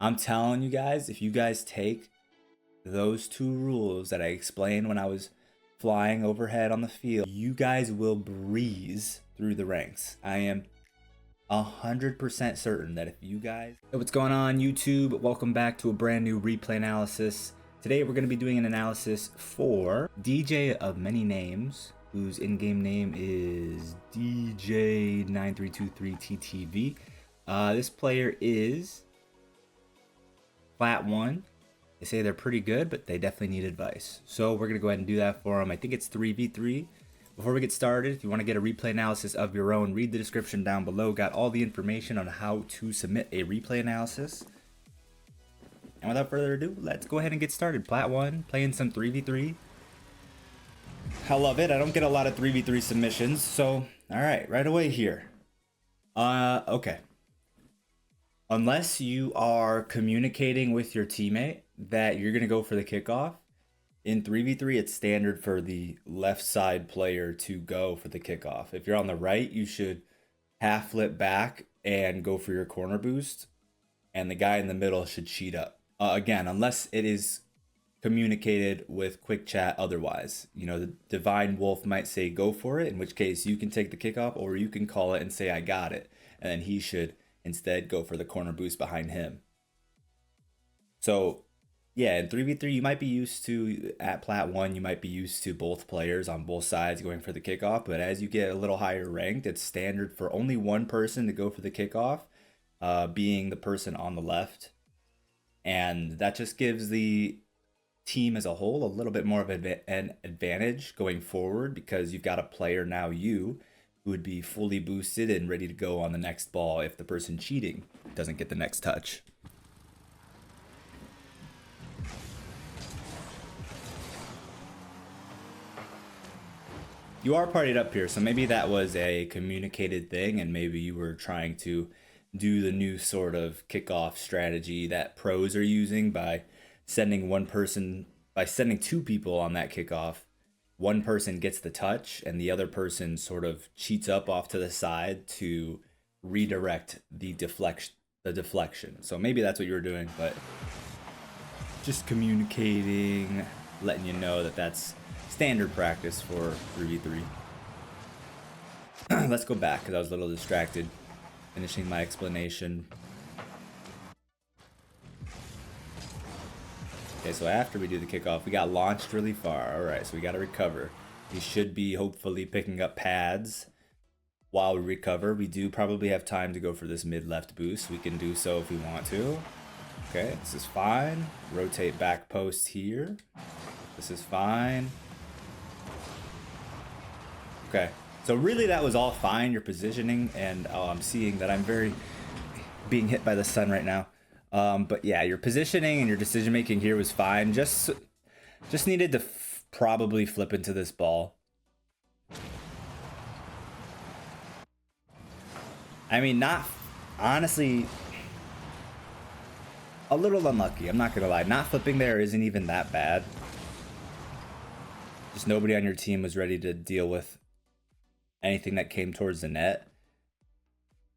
I'm telling you guys, if you guys take those two rules that I explained when I was flying overhead on the field, you guys will breeze through the ranks. I am 100% certain that if you guys... Hey, what's going on YouTube? Welcome back to a brand new replay analysis. Today we're going to be doing an analysis for DJ of many names, whose in-game name is DJ9323TTV. This player is Plat 1. They say they're pretty good, but they definitely need advice. So we're going to go ahead and do that for them. I think it's 3v3. Before we get started, if you want to get a replay analysis of your own, read the description down below. Got all the information on how to submit a replay analysis. And without further ado, let's go ahead and get started. Plat 1, playing some 3v3. I love it. I don't get a lot of 3v3 submissions. So, alright, right away here. Okay. Unless you are communicating with your teammate that you're going to go for the kickoff, in 3v3, it's standard for the left side player to go for the kickoff. If you're on the right, you should half flip back and go for your corner boost, and the guy in the middle should cheat up. Again, unless it is communicated with quick chat otherwise. You know, the Divine Wolf might say go for it, in which case you can take the kickoff, or you can call it and say I got it, and then he should instead go for the corner boost behind him. So yeah, in 3v3, you might be used to, at Plat 1, you might be used to both players on both sides going for the kickoff. But as you get a little higher ranked, it's standard for only one person to go for the kickoff, being the person on the left. And that just gives the team as a whole a little bit more of an advantage going forward, because you've got a player now, who would be fully boosted and ready to go on the next ball if the person cheating doesn't get the next touch. You are partied up here, so maybe that was a communicated thing, and maybe you were trying to do the new sort of kickoff strategy that pros are using by sending two people on that kickoff. One person gets the touch, and the other person sort of cheats up off to the side to redirect the deflection. So maybe that's what you were doing, but just communicating, letting you know that that's standard practice for 3v3. Let's go back because I was a little distracted finishing my explanation. Okay, so after we do the kickoff, we got launched really far. Alright, so we got to recover. We should be hopefully picking up pads while we recover. We do probably have time to go for this mid-left boost. We can do so if we want to. Okay, this is fine. Rotate back post here. This is fine. Okay, so really that was all fine, your positioning, and I'm seeing that I'm being hit by the sun right now. But yeah, your positioning and your decision making here was fine. Just needed to probably flip into this ball. I mean, honestly, a little unlucky, I'm not gonna lie. Not flipping there isn't even that bad. Just nobody on your team was ready to deal with anything that came towards the net.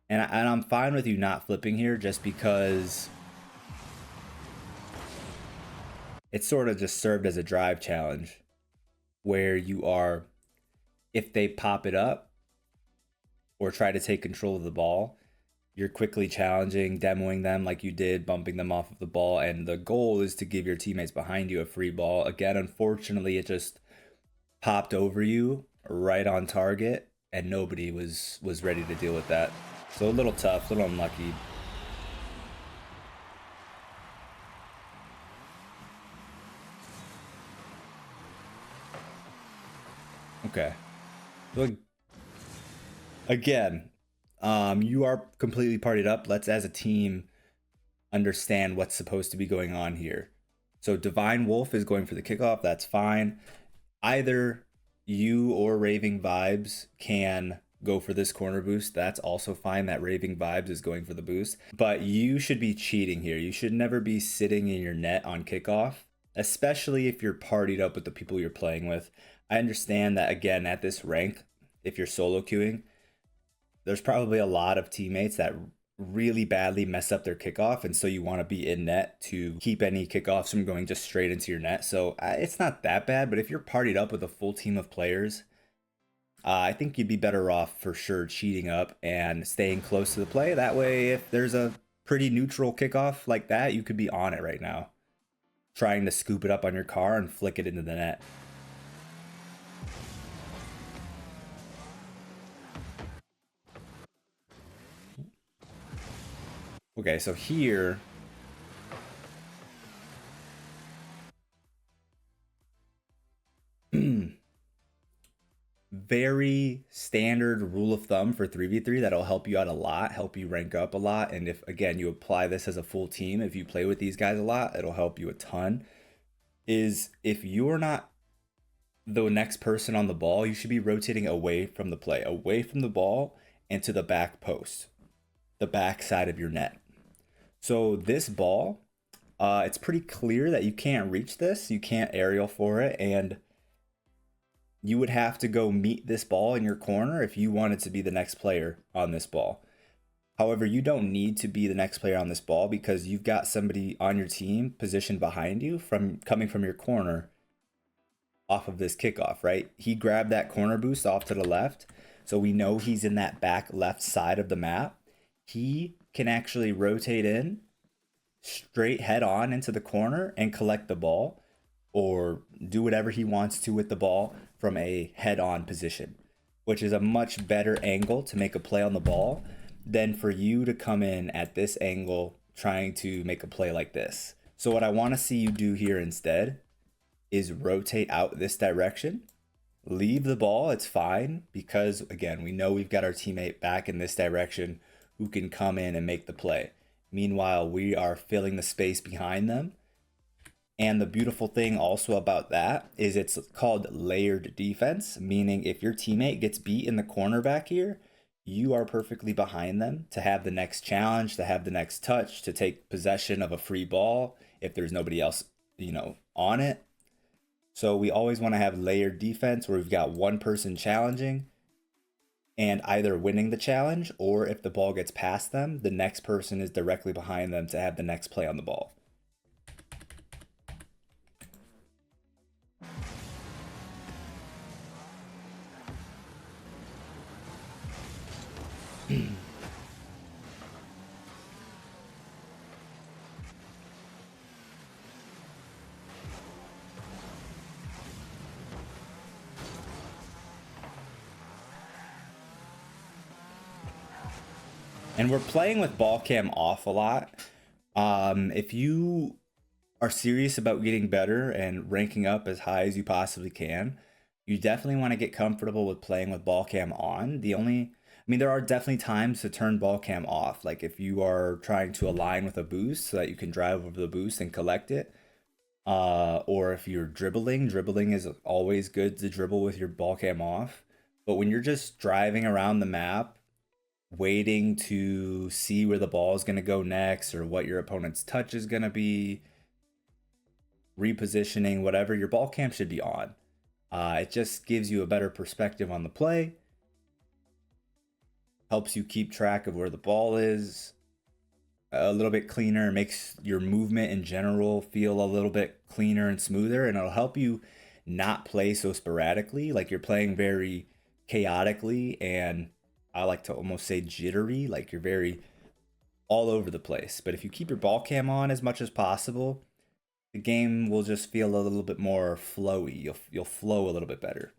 And I'm fine with you not flipping here, just because it sort of just served as a drive challenge, where you are, if they pop it up or try to take control of the ball, you're quickly challenging, demoing them like you did, bumping them off of the ball, and the goal is to give your teammates behind you a free ball. Again, unfortunately, it just popped over you right on target, and nobody was ready to deal with that. So a little tough, a little unlucky. Okay. So again, you are completely partied up. Let's, as a team, understand what's supposed to be going on here. So Divine Wolf is going for the kickoff. That's fine. Either you or Raving Vibes can go for this corner boost. That's also fine. That Raving Vibes is going for the boost. But you should be cheating here. You should never be sitting in your net on kickoff, especially if you're partied up with the people you're playing with. I understand that, again, at this rank, if you're solo queuing, there's probably a lot of teammates that really badly mess up their kickoff, and so you want to be in net to keep any kickoffs from going just straight into your net. So it's not that bad, but if you're partied up with a full team of players, I think you'd be better off for sure cheating up and staying close to the play. That way, if there's a pretty neutral kickoff like that, you could be on it right now, trying to scoop it up on your car and flick it into the net. Okay, so here, very standard rule of thumb for 3v3 that'll help you out a lot, help you rank up a lot. And if, again, you apply this as a full team, if you play with these guys a lot, it'll help you a ton. Is if you're not the next person on the ball, you should be rotating away from the play, away from the ball and to the back post, the back side of your net. So this ball, it's pretty clear that you can't reach this, you can't aerial for it, and you would have to go meet this ball in your corner if you wanted to be the next player on this ball. However, you don't need to be the next player on this ball because you've got somebody on your team positioned behind you from coming from your corner off of this kickoff, right? He grabbed that corner boost off to the left, so we know he's in that back left side of the map. He can actually rotate in straight head on into the corner and collect the ball or do whatever he wants to with the ball from a head on position, which is a much better angle to make a play on the ball than for you to come in at this angle trying to make a play like this. So what I want to see you do here instead is rotate out this direction, leave the ball, it's fine, because again, we know we've got our teammate back in this direction who can come in and make the play. Meanwhile, we are filling the space behind them. And the beautiful thing also about that is it's called layered defense, meaning if your teammate gets beat in the corner back here, you are perfectly behind them to have the next challenge, to have the next touch, to take possession of a free ball if there's nobody else, on it. So we always want to have layered defense where we've got one person challenging and either winning the challenge, or if the ball gets past them, the next person is directly behind them to have the next play on the ball. And we're playing with ball cam off a lot. If you are serious about getting better and ranking up as high as you possibly can, you definitely want to get comfortable with playing with ball cam on. There are definitely times to turn ball cam off. Like if you are trying to align with a boost so that you can drive over the boost and collect it. Or if you're dribbling is always good to dribble with your ball cam off. But when you're just driving around the map, waiting to see where the ball is going to go next or what your opponent's touch is going to be, repositioning, whatever, your ball cam should be on. It just gives you a better perspective on the play, helps you keep track of where the ball is a little bit cleaner, makes your movement in general feel a little bit cleaner and smoother, and it'll help you not play so sporadically, like you're playing very chaotically, and I like to almost say jittery, like you're very all over the place. But if you keep your ball cam on as much as possible, the game will just feel a little bit more flowy. You'll flow a little bit better.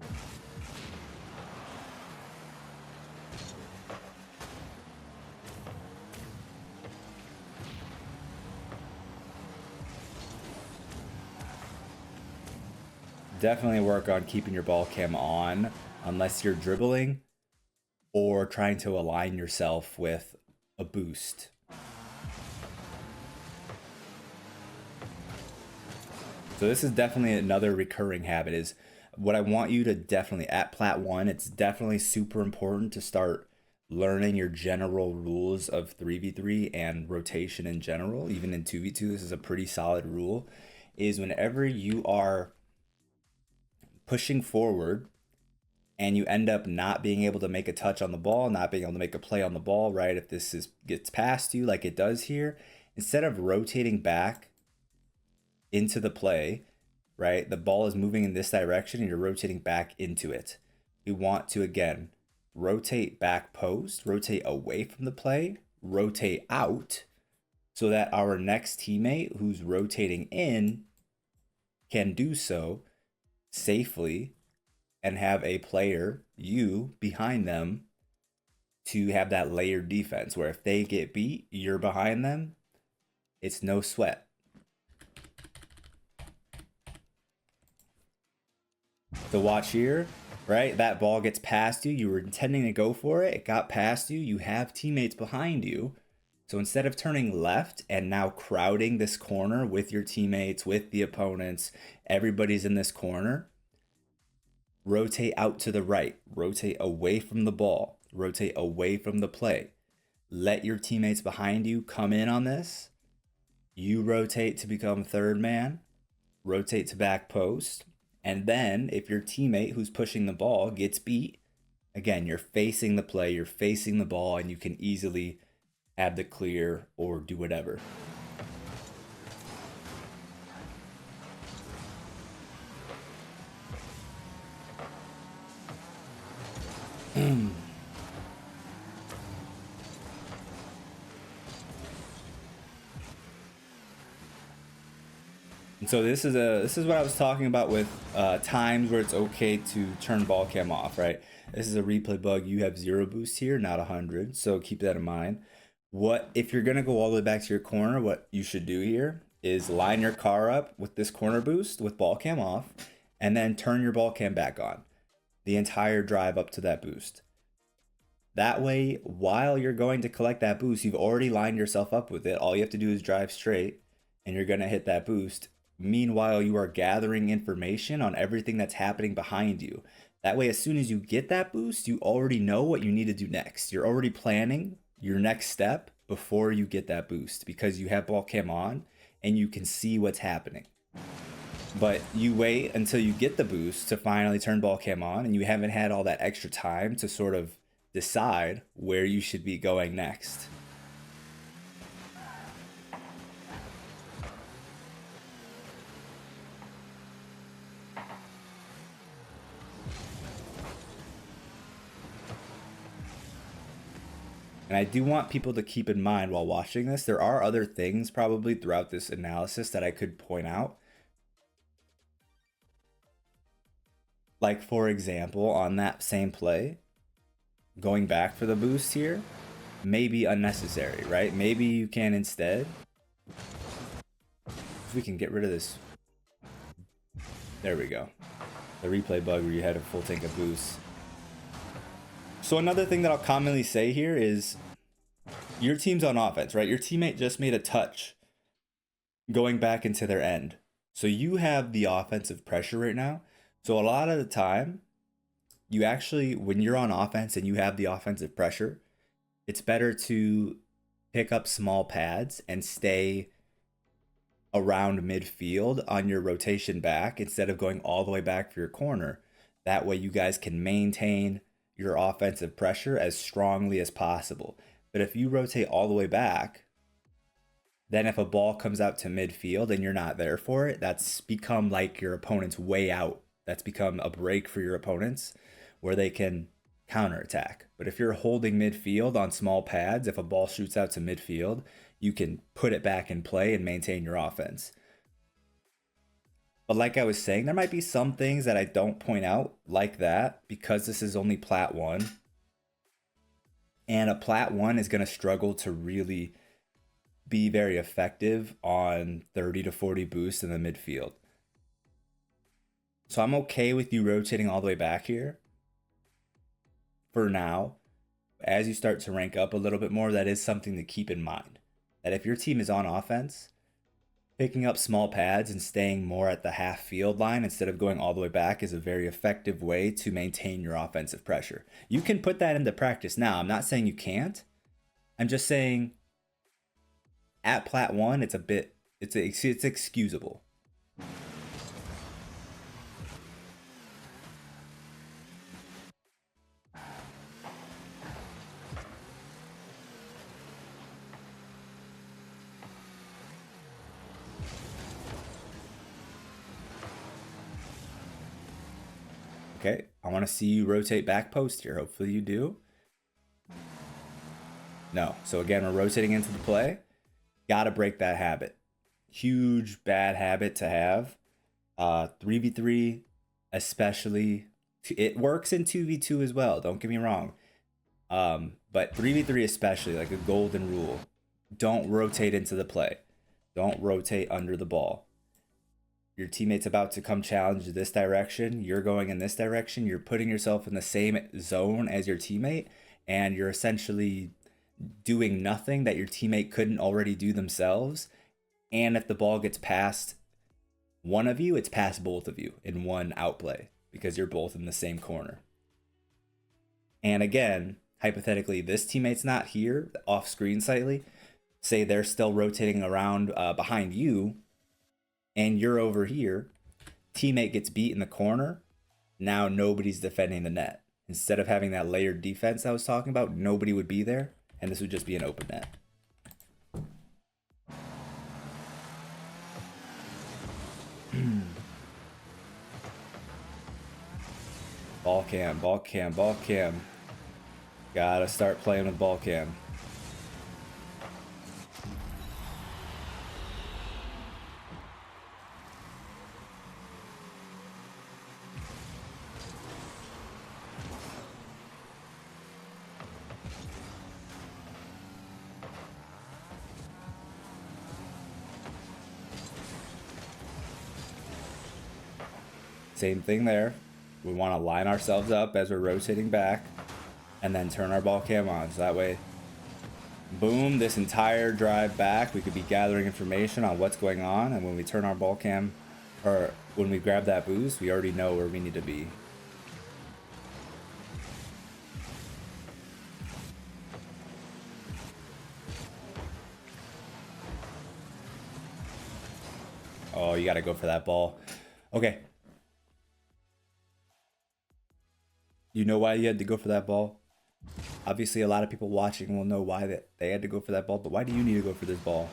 Definitely work on keeping your ball cam on unless you're dribbling or trying to align yourself with a boost. So this is definitely another recurring habit, is what I want you to definitely, at Plat 1, it's definitely super important to start learning your general rules of 3v3 and rotation in general. Even in 2v2, this is a pretty solid rule, is whenever you are pushing forward and you end up not being able to make a touch on the ball, not being able to make a play on the ball, right? If gets past you like it does here, instead of rotating back into the play, right? The ball is moving in this direction and you're rotating back into it. We want to, again, rotate back post, rotate away from the play, rotate out, so that our next teammate who's rotating in can do so safely and have a player, you, behind them to have that layered defense where if they get beat, you're behind them. It's no sweat. So watch here, right? That ball gets past you. You were intending to go for it. It got past you. You have teammates behind you. So instead of turning left and now crowding this corner with your teammates, with the opponents, everybody's in this corner, rotate out to the right, rotate away from the ball, rotate away from the play. Let your teammates behind you come in on this. You rotate to become third man, rotate to back post. And then if your teammate who's pushing the ball gets beat, again, you're facing the play, you're facing the ball, and you can easily have the clear or do whatever. And so this is what I was talking about with times where it's okay to turn ball cam off, right? This is a replay bug. You have 0 boost here, not 100. So keep that in mind. What if you're gonna go all the way back to your corner, what you should do here is line your car up with this corner boost with ball cam off, and then turn your ball cam back on the entire drive up to that boost. That way, while you're going to collect that boost, you've already lined yourself up with it. All you have to do is drive straight and you're gonna hit that boost. Meanwhile, you are gathering information on everything that's happening behind you. That way, as soon as you get that boost, you already know what you need to do next. You're already planning your next step before you get that boost because you have ball cam on and you can see what's happening. But you wait until you get the boost to finally turn ball cam on, and you haven't had all that extra time to sort of decide where you should be going next. And I do want people to keep in mind while watching this, there are other things probably throughout this analysis that I could point out. Like, for example, on that same play, going back for the boost here may be unnecessary, right? Maybe you can instead, if we can get rid of this. There we go. The replay bug where you had a full tank of boost. So another thing that I'll commonly say here is your team's on offense, right? Your teammate just made a touch going back into their end. So you have the offensive pressure right now. So a lot of the time, you actually, when you're on offense and you have the offensive pressure, it's better to pick up small pads and stay around midfield on your rotation back instead of going all the way back for your corner. That way you guys can maintain your offensive pressure as strongly as possible. But if you rotate all the way back, then if a ball comes out to midfield and you're not there for it, that's become like your opponent's way out. That's become a break for your opponents where they can counterattack. But if you're holding midfield on small pads, if a ball shoots out to midfield, you can put it back in play and maintain your offense. But like I was saying, there might be some things that I don't point out like that because this is only Plat 1. And a Plat 1 is going to struggle to really be very effective on 30 to 40 boosts in the midfield. So I'm okay with you rotating all the way back here for now. As you start to rank up a little bit more, that is something to keep in mind. That if your team is on offense, picking up small pads and staying more at the half field line instead of going all the way back is a very effective way to maintain your offensive pressure. You can put that into practice now. I'm not saying you can't. I'm just saying at Plat 1, it's excusable. Okay, I want to see you rotate back post here. Hopefully you do. No. So again, we're rotating into the play. Gotta break that habit. Huge bad habit to have. 3v3 especially. It works in 2v2 as well, don't get me wrong. But 3v3 especially, like a golden rule. Don't rotate into the play. Don't rotate under the ball. Your teammate's about to come challenge this direction. You're going in this direction. You're putting yourself in the same zone as your teammate, and you're essentially doing nothing that your teammate couldn't already do themselves. And if the ball gets past one of you, it's past both of you in one outplay because you're both in the same corner. And again, hypothetically, this teammate's not here, off screen slightly. Say they're still rotating around behind you, and you're over here. Teammate gets beat in the corner. Now nobody's defending the net. Instead of having that layered defense I was talking about, nobody would be there, and this would just be an open net. Ball cam, ball cam, ball cam. Gotta start playing with ball cam. Same thing there. We want to line ourselves up as we're rotating back and then turn our ball cam on. So that way, boom, this entire drive back, we could be gathering information on what's going on. And when we turn our ball cam, or when we grab that boost, we already know where we need to be. Oh, you got to go for that ball. Okay. You know why you had to go for that ball? Obviously, a lot of people watching will know why they had to go for that ball, but why do you need to go for this ball?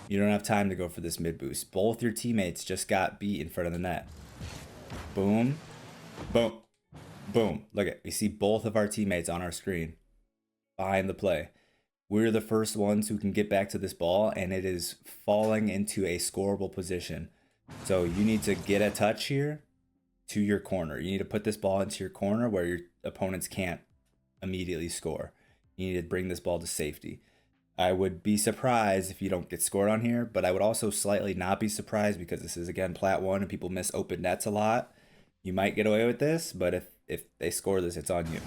You don't have time to go for this mid boost. Both your teammates just got beat in front of the net. Boom. Boom. Boom. Look at, we see both of our teammates on our screen behind the play. We're the first ones who can get back to this ball, and it is falling into a scoreable position. So you need to get a touch here to your corner. You need to put this ball into your corner where your opponents can't immediately score. You need to bring this ball to safety. I would be surprised if you don't get scored on here, but I would also slightly not be surprised because this is, again, Plat 1 and people miss open nets a lot. You might get away with this, but if they score this, it's on you.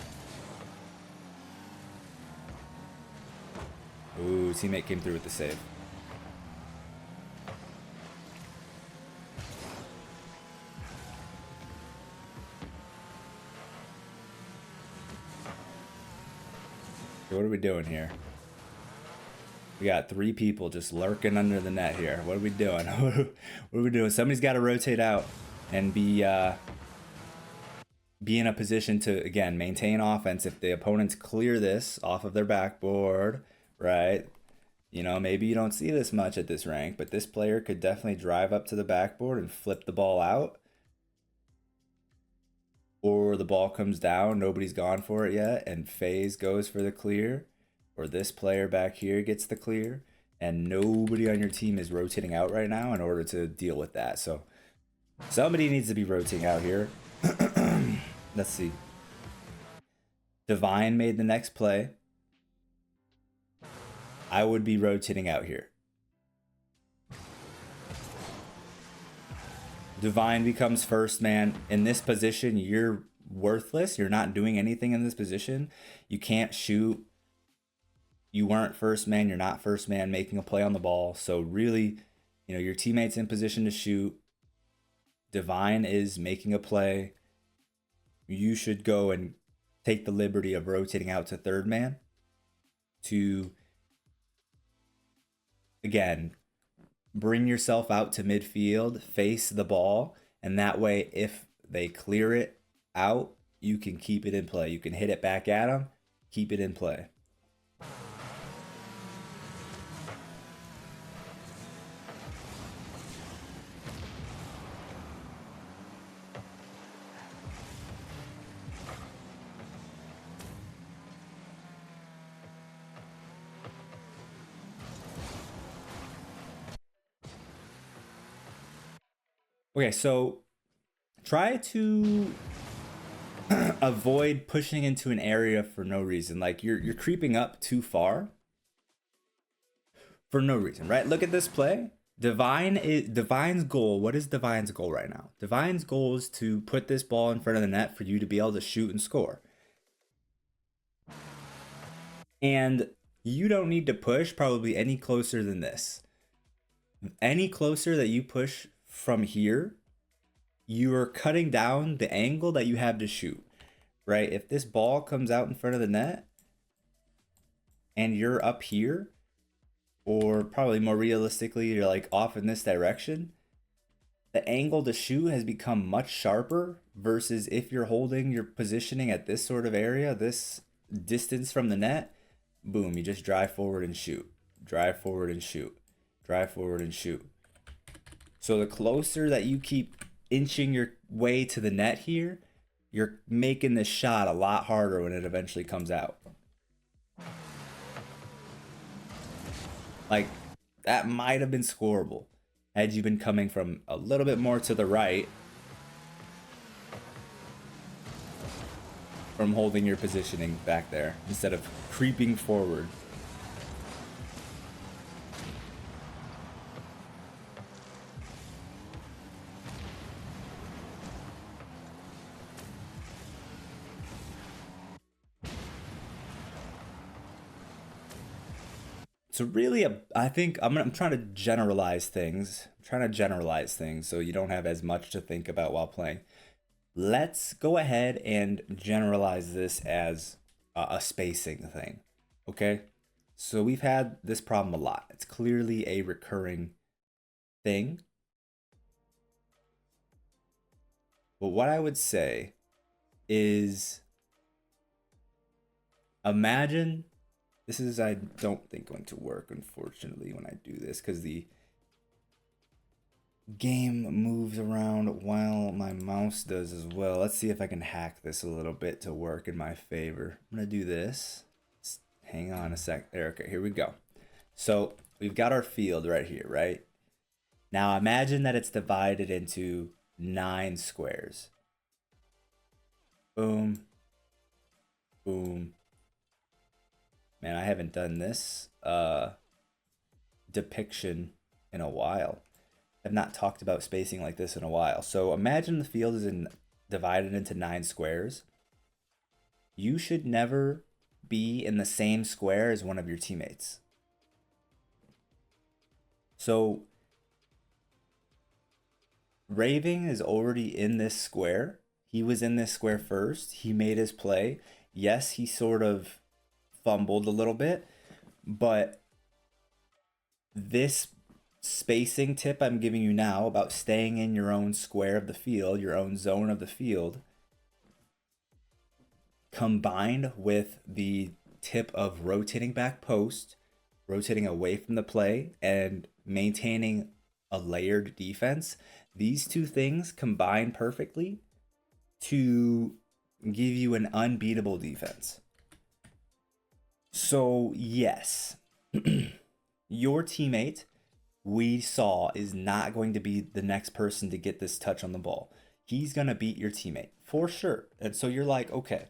Ooh, teammate came through with the save. What are we doing here? We got 3 people just lurking under the net here. What are we doing? What are we doing? Somebody's got to rotate out and be in a position to, again, maintain offense. If the opponents clear this off of their backboard, right? You know, maybe you don't see this much at this rank, but this player could definitely drive up to the backboard and flip the ball out. Or the ball comes down, nobody's gone for it yet, and FaZe goes for the clear. Or this player back here gets the clear, and nobody on your team is rotating out right now in order to deal with that. So somebody needs to be rotating out here. Let's see. Divine made the next play. I would be rotating out here. Divine becomes first man. In this position, you're worthless. You're not doing anything in this position. You can't shoot. You weren't first man. You're not first man making a play on the ball. So really, you know, your teammate's in position to shoot. Divine is making a play. You should go and take the liberty of rotating out to third man to, again, bring yourself out to midfield, face the ball, and that way, if they clear it out, you can keep it in play. You can hit it back at them, keep it in play. Okay, so try to avoid pushing into an area for no reason. Like you're creeping up too far for no reason, right? Look at this play. Divine's goal. What is Divine's goal right now? Divine's goal is to put this ball in front of the net for you to be able to shoot and score. And you don't need to push probably any closer than this. Any closer that you push from here, you are cutting down the angle that you have to shoot, right? If this ball comes out in front of the net and you're up here, or probably more realistically, you're like off in this direction, the angle to shoot has become much sharper versus if you're holding your positioning at this sort of area, this distance from the net, boom, you just drive forward and shoot, drive forward and shoot, drive forward and shoot. So the closer that you keep inching your way to the net here, you're making this shot a lot harder when it eventually comes out. Like, that might have been scoreable had you been coming from a little bit more to the right from holding your positioning back there instead of creeping forward. So really, I think I'm trying to generalize things. I'm trying to generalize things so you don't have as much to think about while playing. Let's go ahead and generalize this as a spacing thing. Okay? So we've had this problem a lot. It's clearly a recurring thing. But what I would say is imagine this is, I don't think, going to work, unfortunately, when I do this, because the game moves around while my mouse does as well. Let's see if I can hack this a little bit to work in my favor. I'm going to do this. Hang on a sec. There, okay, here we go. So we've got our field right here, right? Now imagine that it's divided into 9 squares. Boom. Boom. Man, I haven't done this depiction in a while. I've not talked about spacing like this in a while. So imagine the field is divided into 9 squares. You should never be in the same square as one of your teammates. So Raving is already in this square. He was in this square first. He made his play. Yes, he sort of fumbled a little bit, but this spacing tip I'm giving you now about staying in your own square of the field, your own zone of the field, combined with the tip of rotating back post, rotating away from the play, and maintaining a layered defense, these two things combine perfectly to give you an unbeatable defense. So, yes, your teammate, we saw, is not going to be the next person to get this touch on the ball. He's going to beat your teammate for sure. And so you're like, okay,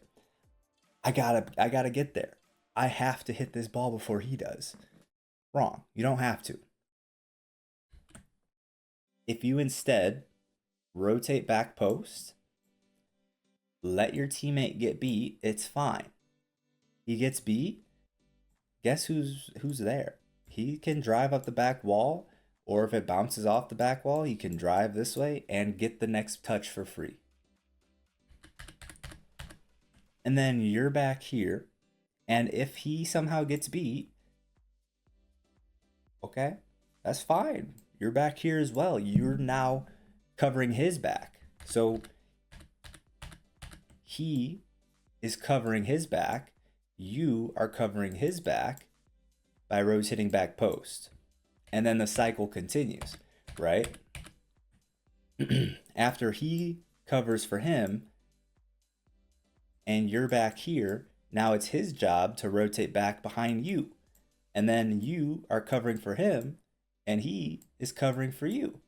I gotta get there. I have to hit this ball before he does. Wrong. You don't have to. If you instead rotate back post, let your teammate get beat, it's fine. He gets beat, guess who's there? He can drive up the back wall, or if it bounces off the back wall, he can drive this way and get the next touch for free. And then you're back here, and if he somehow gets beat, okay, that's fine. You're back here as well. You're now covering his back. So he is covering his back. You are covering his back by rotating back post. And then the cycle continues, right? After he covers for him and you're back here, now it's his job to rotate back behind you. And then you are covering for him and he is covering for you.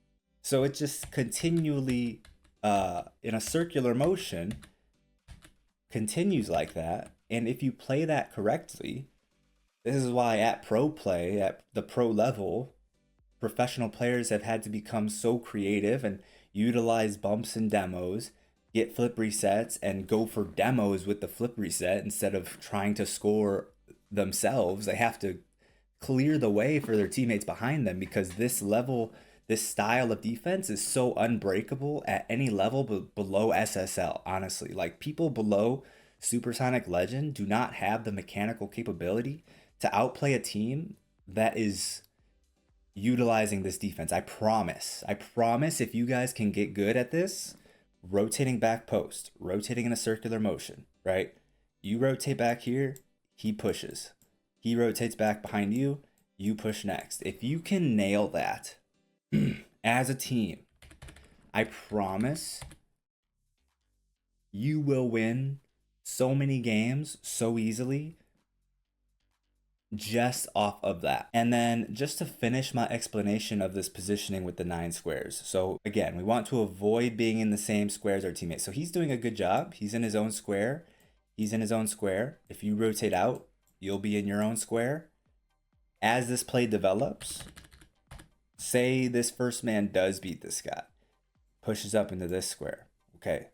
So it just continually, in a circular motion, continues like that. And if you play that correctly, this is why at pro play, at the pro level, professional players have had to become so creative and utilize bumps and demos, get flip resets, and go for demos with the flip reset instead of trying to score themselves. They have to clear the way for their teammates behind them because this level, this style of defense is so unbreakable at any level below SSL, honestly. Like, people below Supersonic Legend do not have the mechanical capability to outplay a team that is utilizing this defense. I promise. I promise if you guys can get good at this, rotating back post, rotating in a circular motion, right? You rotate back here, he pushes. He rotates back behind you, you push next. If you can nail that as a team, I promise you will win so many games so easily just off of that. And then just to finish my explanation of this positioning with the 9 squares. So again, we want to avoid being in the same square as our teammate. So he's doing a good job. He's in his own square. He's in his own square. If you rotate out, you'll be in your own square. As this play develops, say this first man does beat this guy, pushes up into this square. Okay,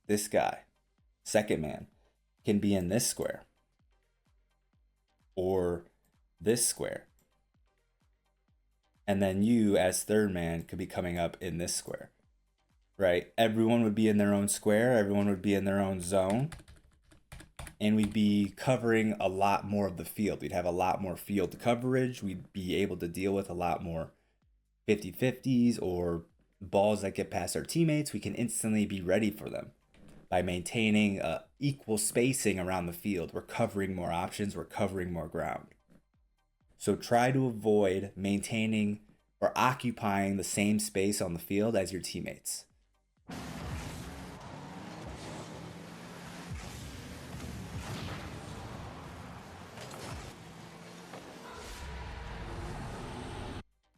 this guy, second man, can be in this square or this square. And then you, as third man, could be coming up in this square, right? Everyone would be in their own square. Everyone would be in their own zone. And we'd be covering a lot more of the field. We'd have a lot more field coverage. We'd be able to deal with a lot more 50-50s or balls that get past our teammates. We can instantly be ready for them by maintaining equal spacing around the field. We're covering more options. We're covering more ground. So try to avoid maintaining or occupying the same space on the field as your teammates.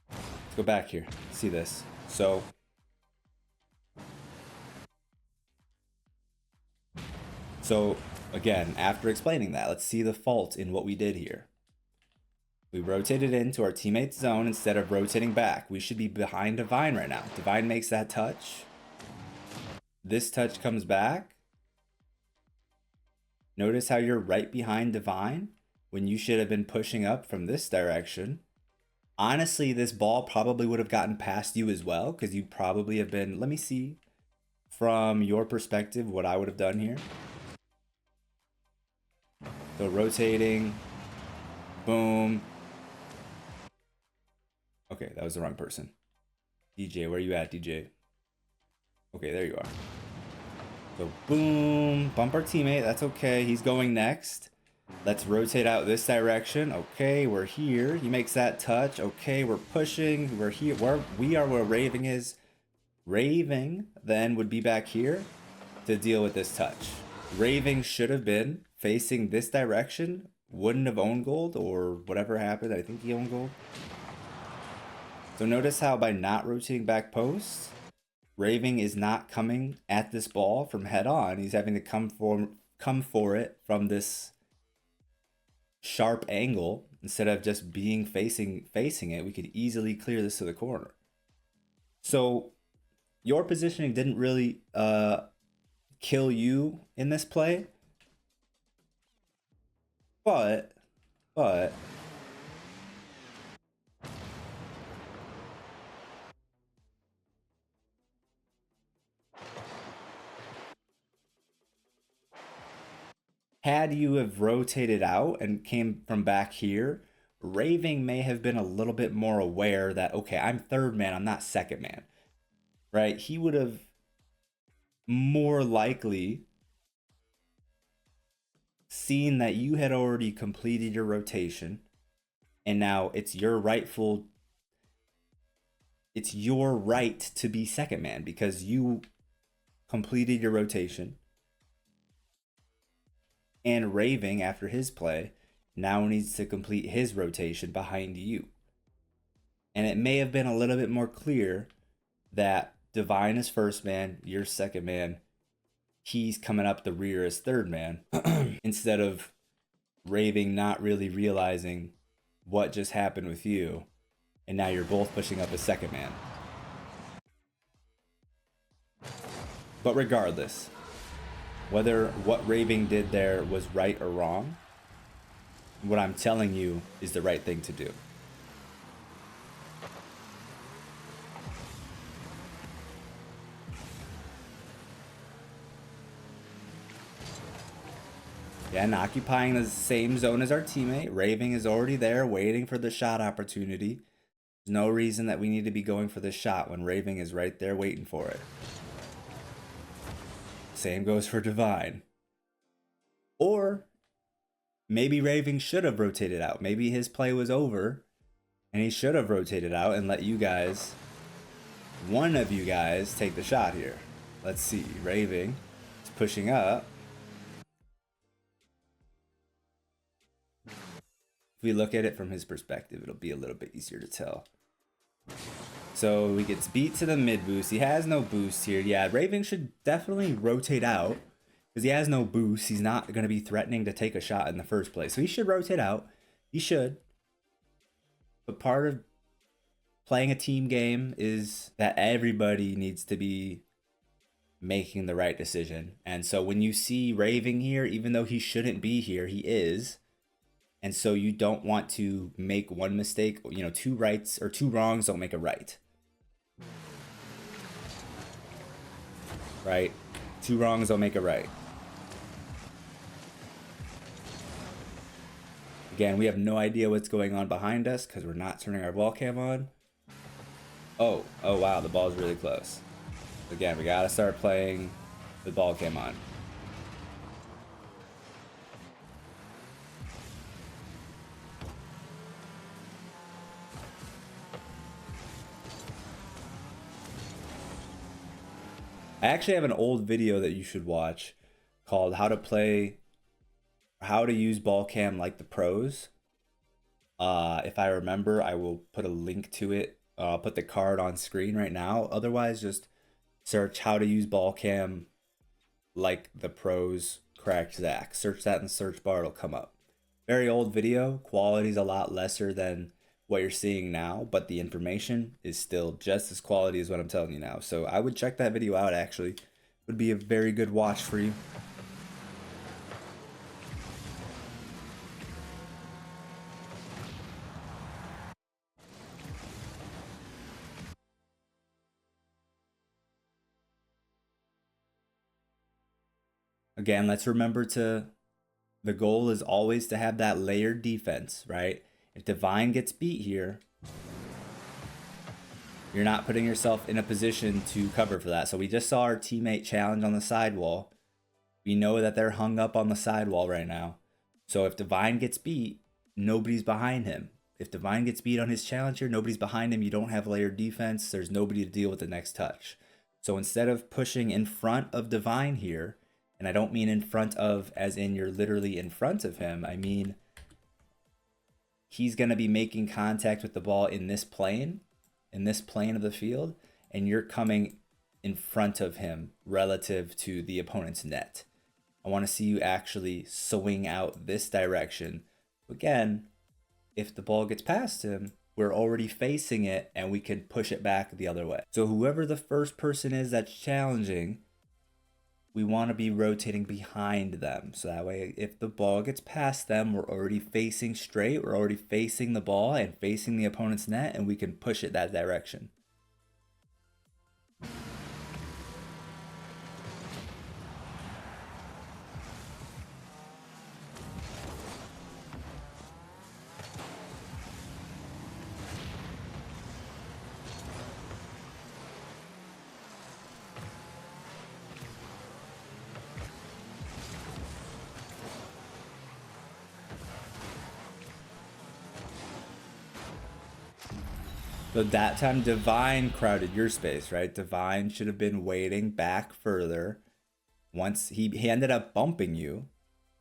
Let's go back here. See this. So again, after explaining that, let's see the fault in what we did here. We rotated into our teammate's zone instead of rotating back. We should be behind Divine right now. Divine makes that touch. This touch comes back. Notice how you're right behind Divine when you should have been pushing up from this direction. Honestly, this ball probably would have gotten past you as well because you'd probably have been, let me see from your perspective what I would have done here. So rotating, boom. Okay, that was the wrong person. DJ, where you at, DJ? Okay, there you are. So boom, bump our teammate, that's okay. He's going next. Let's rotate out this direction. Okay, we're here. He makes that touch. Okay, we're pushing. We're here. Where Raving is. Raving then would be back here to deal with this touch. Raving should have been facing this direction. Wouldn't have owned gold or whatever happened. I think he owned gold. So notice how by not rotating back post, Raving is not coming at this ball from head on. He's having to come for it from this sharp angle instead of just being facing it. We could easily clear this to the corner. So your positioning didn't really kill you in this play, but had you have rotated out and came from back here, Raving may have been a little bit more aware that, okay, I'm third man, I'm not second man, right? He would have more likely seen that you had already completed your rotation and now it's your right to be second man because you completed your rotation. And Raving, after his play, now needs to complete his rotation behind you. And it may have been a little bit more clear that Divine is first man, you're second man, he's coming up the rear as third man, instead of Raving not really realizing what just happened with you, and now you're both pushing up as second man. But regardless, whether what Raving did there was right or wrong, what I'm telling you is the right thing to do. Again, occupying the same zone as our teammate. Raving is already there waiting for the shot opportunity. There's no reason that we need to be going for this shot when Raving is right there waiting for it. Same goes for Divine. Or maybe Raving should have rotated out. Maybe his play was over and he should have rotated out and let you guys, one of you guys, take the shot here. Let's see. Raving is pushing up. If we look at it from his perspective, it'll be a little bit easier to tell. So he gets beat to the mid boost. He has no boost here. Yeah, Raving should definitely rotate out because he has no boost. He's not going to be threatening to take a shot in the first place. So he should rotate out. He should. But part of playing a team game is that everybody needs to be making the right decision. And so when you see Raving here, even though he shouldn't be here, he is. And so you don't want to make one mistake, you know, two rights or two wrongs don't make a right. Right? Two wrongs don't make a right. Again, we have no idea what's going on behind us because we're not turning our ball cam on. Oh wow, the ball's really close. Again, we gotta start playing the ball cam on. I actually have an old video that you should watch called how to use ball cam like the pros. If I remember, I will put a link to it. I'll put the card on screen right now. Otherwise, just search how to use ball cam like the pros cracked Zach. Search that in the search bar, it'll come up. Very old video. Quality's a lot lesser than what you're seeing now, but the information is still just as quality as what I'm telling you now. So I would check that video out, actually. It would be a very good watch for you. Again, let's remember the goal is always to have that layered defense, right? If Divine gets beat here, you're not putting yourself in a position to cover for that. So we just saw our teammate challenge on the sidewall. We know that they're hung up on the sidewall right now. So if Divine gets beat, nobody's behind him. If Divine gets beat on his challenge here, nobody's behind him. You don't have layered defense. There's nobody to deal with the next touch. So instead of pushing in front of Divine here, and I don't mean in front of as in you're literally in front of him, I mean he's going to be making contact with the ball in this plane of the field, and you're coming in front of him relative to the opponent's net. I want to see you actually swing out this direction. Again, if the ball gets past him, we're already facing it and we can push it back the other way. So whoever the first person is that's challenging, we want to be rotating behind them. So that way, if the ball gets past them, we're already facing straight. We're already facing the ball and facing the opponent's net, and we can push it that direction. So that time Divine crowded your space, right? Divine should have been waiting back further. Once he ended up bumping you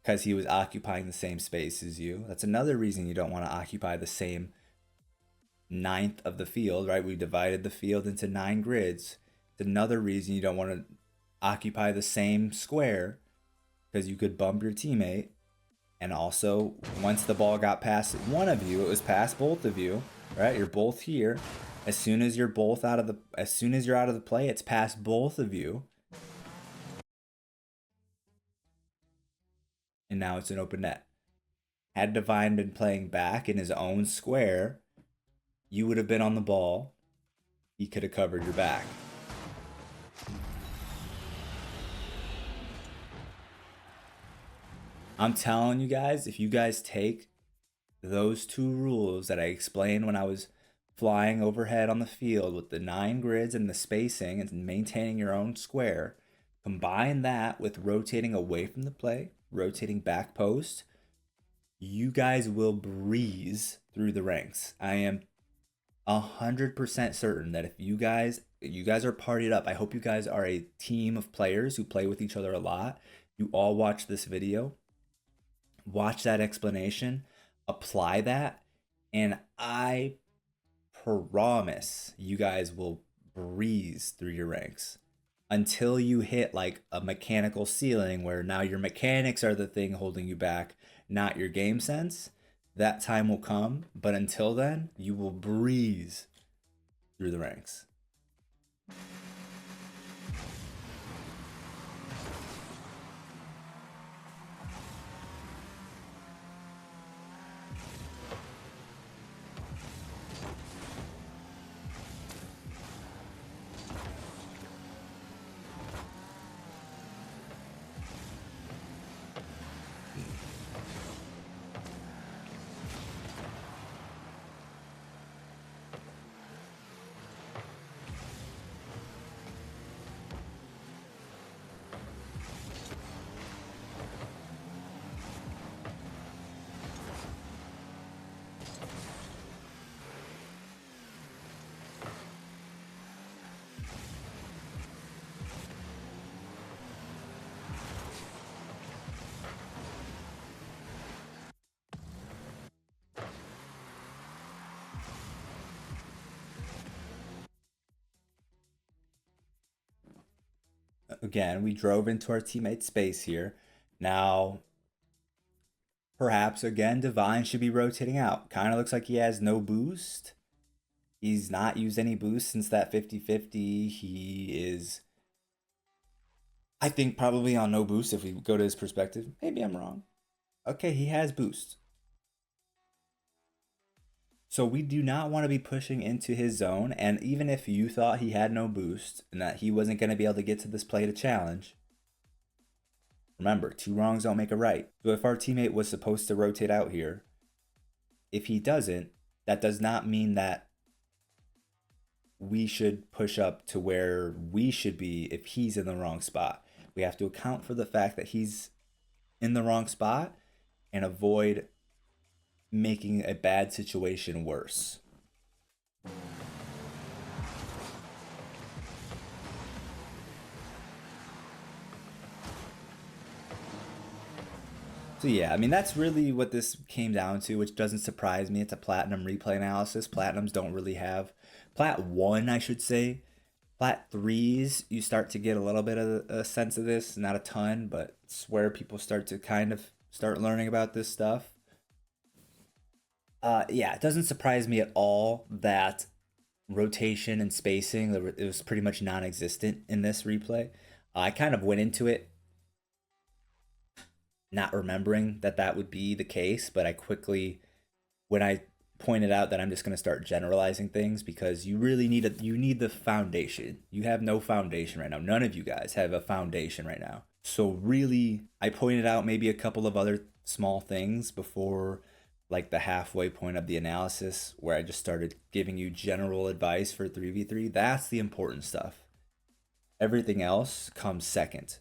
because he was occupying the same space as you. That's another reason you don't want to occupy the same ninth of the field, right? We divided the field into 9 grids. It's another reason you don't want to occupy the same square, because you could bump your teammate. And also, once the ball got past one of you, it was past both of you, right? You're both here. As soon as you're out of the play, it's past both of you. And now it's an open net. Had Divine been playing back in his own square, you would have been on the ball. He could have covered your back. I'm telling you guys, if you guys take those 2 rules that I explained when I was flying overhead on the field with the 9 grids and the spacing and maintaining your own square, combine that with rotating away from the play, rotating back post, you guys will breeze through the ranks. I am 100% certain that if you guys are partied up. I hope you guys are a team of players who play with each other a lot. You all watch this video, watch that explanation, apply that, and I promise you guys will breeze through your ranks until you hit like a mechanical ceiling where now your mechanics are the thing holding you back, not your game sense. That time will come, but until then, you will breeze through the ranks. Again, we drove into our teammate's space here. Now, perhaps again, Divine should be rotating out. Kind of looks like he has no boost. He's not used any boost since that 50-50. He is, I think, probably on no boost if we go to his perspective. Maybe I'm wrong. Okay, he has boost. So we do not want to be pushing into his zone. And even if you thought he had no boost and that he wasn't going to be able to get to this play to challenge, remember, 2 wrongs don't make a right. So if our teammate was supposed to rotate out here, if he doesn't, that does not mean that we should push up to where we should be if he's in the wrong spot. We have to account for the fact that he's in the wrong spot and avoid making a bad situation worse. So yeah, I mean, that's really what this came down to, which doesn't surprise me. It's a platinum replay analysis. Platinums don't really have, Plat 1, I should say. Plat 3s, you start to get a little bit of a sense of this, not a ton, but it's where people start to kind of start learning about this stuff. Yeah, it doesn't surprise me at all that rotation and spacing, it was pretty much non-existent in this replay. I kind of went into it not remembering that that would be the case, but I quickly, when I pointed out that I'm just going to start generalizing things, because you really need the foundation. You have no foundation right now. None of you guys have a foundation right now. So really, I pointed out maybe a couple of other small things before like the halfway point of the analysis, where I just started giving you general advice for 3v3. That's the important stuff. Everything else comes second.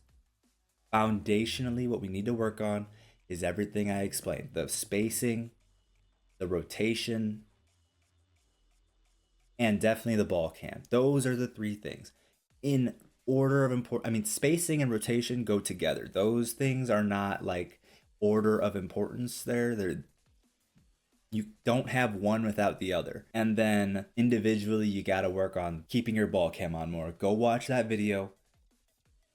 Foundationally, what we need to work on is everything I explained: the spacing, the rotation, and definitely the ball cam. Those are the 3 things in order of importance. I mean, spacing and rotation go together. Those things are not like order of importance there. You don't have one without the other. And then individually, you got to work on keeping your ball cam on more. Go watch that video,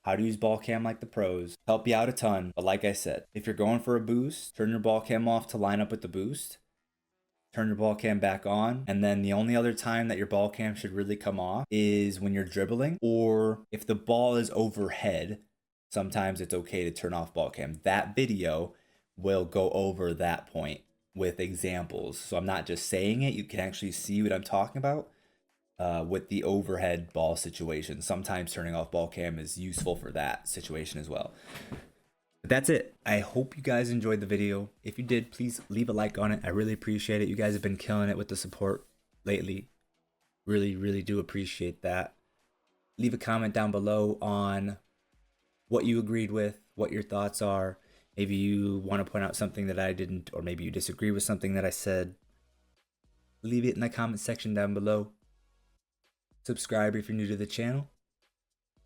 how to use ball cam like the pros. Help you out a ton. But like I said, if you're going for a boost, turn your ball cam off to line up with the boost. Turn your ball cam back on. And then the only other time that your ball cam should really come off is when you're dribbling, or if the ball is overhead. Sometimes it's okay to turn off ball cam. That video will go over that point with examples. So I'm not just saying it, you can actually see what I'm talking about with the overhead ball situation. Sometimes turning off ball cam is useful for that situation as well. But that's it. I hope you guys enjoyed the video. If you did, please leave a like on it. I really appreciate it. You guys have been killing it with the support lately. Really, really do appreciate that. Leave a comment down below on what you agreed with, what your thoughts are. Maybe you want to point out something that I didn't, or maybe you disagree with something that I said. Leave it in the comment section down below. Subscribe if you're new to the channel.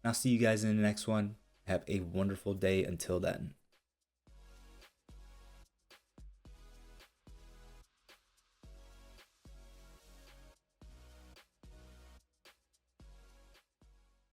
And I'll see you guys in the next one. Have a wonderful day until then.